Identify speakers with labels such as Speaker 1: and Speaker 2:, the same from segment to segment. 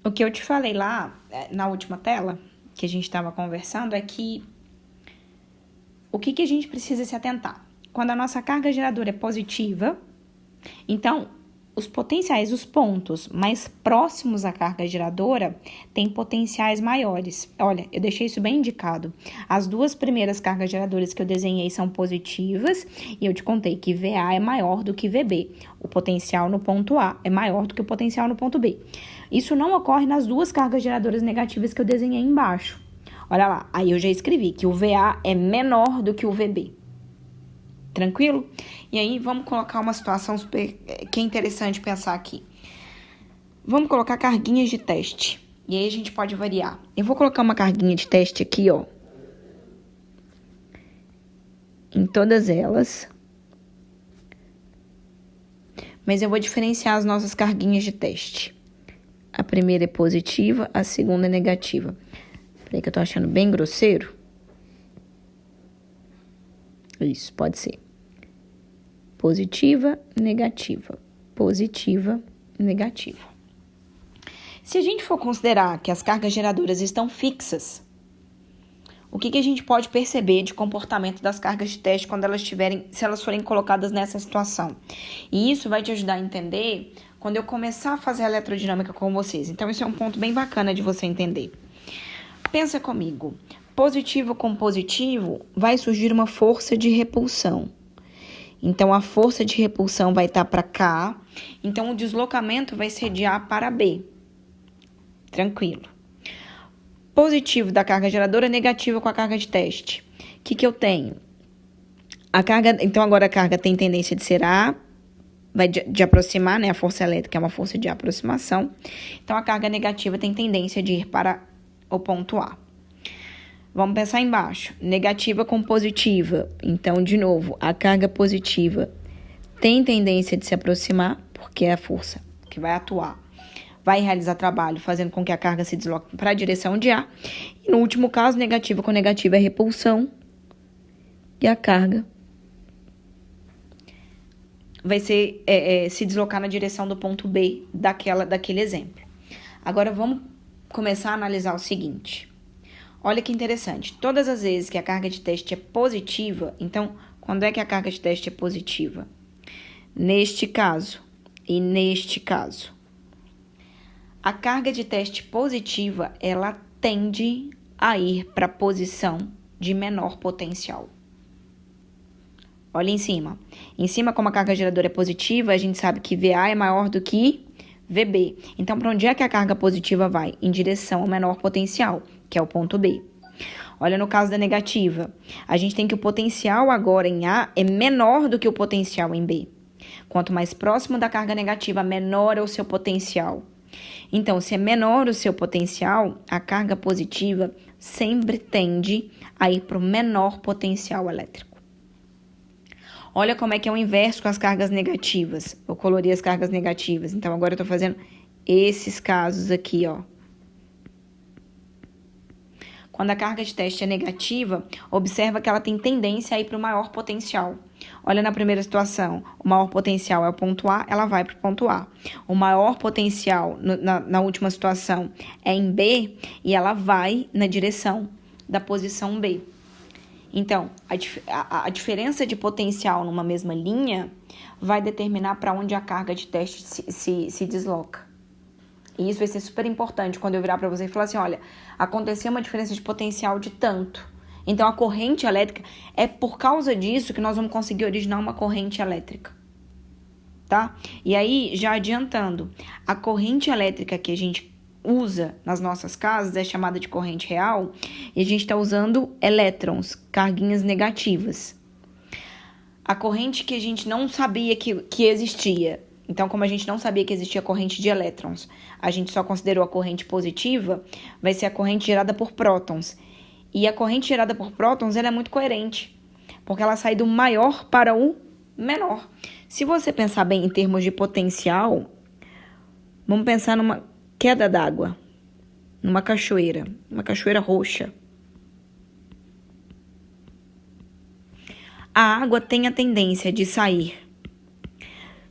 Speaker 1: O que eu te falei lá, na última tela, que a gente estava conversando, é que o que a gente precisa se atentar? Quando a nossa carga geradora é positiva, então, os potenciais, os pontos mais próximos à carga geradora têm potenciais maiores. Olha, eu deixei isso bem indicado. As duas primeiras cargas geradoras que eu desenhei são positivas e eu te contei que VA é maior do que VB. O potencial no ponto A é maior do que o potencial no ponto B. Isso não ocorre nas duas cargas geradoras negativas que eu desenhei embaixo. Olha lá, aí eu já escrevi que o VA é menor do que o VB. Tranquilo? E aí, vamos colocar uma situação que é interessante pensar aqui. Vamos colocar carguinhas de teste. E aí, a gente pode variar. Eu vou colocar uma carguinha de teste aqui, ó. Em todas elas. Mas eu vou diferenciar as nossas carguinhas de teste. A primeira é positiva, a segunda é negativa. Peraí que eu tô achando bem grosseiro. Isso, pode ser. Positiva, negativa. Positiva, negativa. Se a gente for considerar que as cargas geradoras estão fixas, o que a gente pode perceber de comportamento das cargas de teste quando elas se elas forem colocadas nessa situação? E isso vai te ajudar a entender quando eu começar a fazer a eletrodinâmica com vocês. Então, isso é um ponto bem bacana de você entender. Pensa comigo. Positivo com positivo, vai surgir uma força de repulsão. Então, a força de repulsão vai estar para cá. Então, o deslocamento vai ser de A para B. Tranquilo. Positivo da carga geradora, negativo com a carga de teste. O que eu tenho? Então, agora a carga tem tendência de ser A, vai de aproximar, né? A força elétrica é uma força de aproximação. Então, a carga negativa tem tendência de ir para o ponto A. Vamos pensar embaixo. Negativa com positiva. Então, de novo, a carga positiva tem tendência de se aproximar, porque é a força que vai atuar. Vai realizar trabalho, fazendo com que a carga se desloque para a direção de A. E no último caso, negativa com negativa é repulsão. E a carga vai ser, se deslocar na direção do ponto B daquele exemplo. Agora, vamos começar a analisar o seguinte. Olha que interessante, todas as vezes que a carga de teste é positiva, então, quando é que a carga de teste é positiva? Neste caso e neste caso. A carga de teste positiva, ela tende a ir para a posição de menor potencial. Olha em cima. Em cima, como a carga geradora é positiva, a gente sabe que VA é maior do que VB. Então, para onde é que a carga positiva vai? Em direção ao menor potencial, que é o ponto B. Olha no caso da negativa. A gente tem que o potencial agora em A é menor do que o potencial em B. Quanto mais próximo da carga negativa, menor é o seu potencial. Então, se é menor o seu potencial, a carga positiva sempre tende a ir para o menor potencial elétrico. Olha como é que é o inverso com as cargas negativas. Eu colori as cargas negativas. Então, agora eu estou fazendo esses casos aqui, ó. Quando a carga de teste é negativa, observa que ela tem tendência a ir para o maior potencial. Olha na primeira situação, o maior potencial é o ponto A, ela vai para o ponto A. O maior potencial na última situação é em B e ela vai na direção da posição B. Então, a diferença de potencial numa mesma linha vai determinar para onde a carga de teste se desloca. E isso vai ser super importante quando eu virar para você e falar assim, olha, aconteceu uma diferença de potencial de tanto. Então, a corrente elétrica, é por causa disso que nós vamos conseguir originar uma corrente elétrica. Tá? E aí, já adiantando, a corrente elétrica que a gente usa nas nossas casas é chamada de corrente real e a gente está usando elétrons, carguinhas negativas. A corrente que a gente não sabia que existia. Então, como a gente não sabia que existia corrente de elétrons, a gente só considerou a corrente positiva, vai ser a corrente gerada por prótons. E a corrente gerada por prótons, ela é muito coerente, porque ela sai do maior para o menor. Se você pensar bem em termos de potencial, vamos pensar numa queda d'água, numa cachoeira, uma cachoeira roxa. A água tem a tendência de sair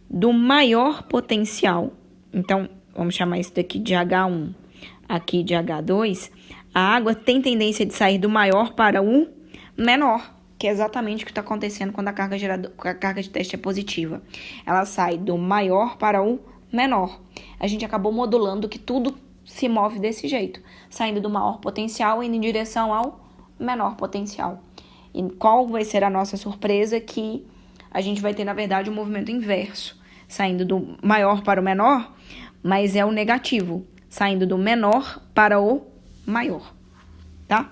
Speaker 1: do maior potencial. Então, vamos chamar isso daqui de H1. aqui de H2, a água tem tendência de sair do maior para o menor, que é exatamente o que está acontecendo quando a carga de teste é positiva. Ela sai do maior para o menor. A gente acabou modulando que tudo se move desse jeito, saindo do maior potencial e indo em direção ao menor potencial. E qual vai ser a nossa surpresa? Que a gente vai ter, na verdade, um movimento inverso, saindo do maior para o menor, mas é o negativo, saindo do menor para o maior, tá?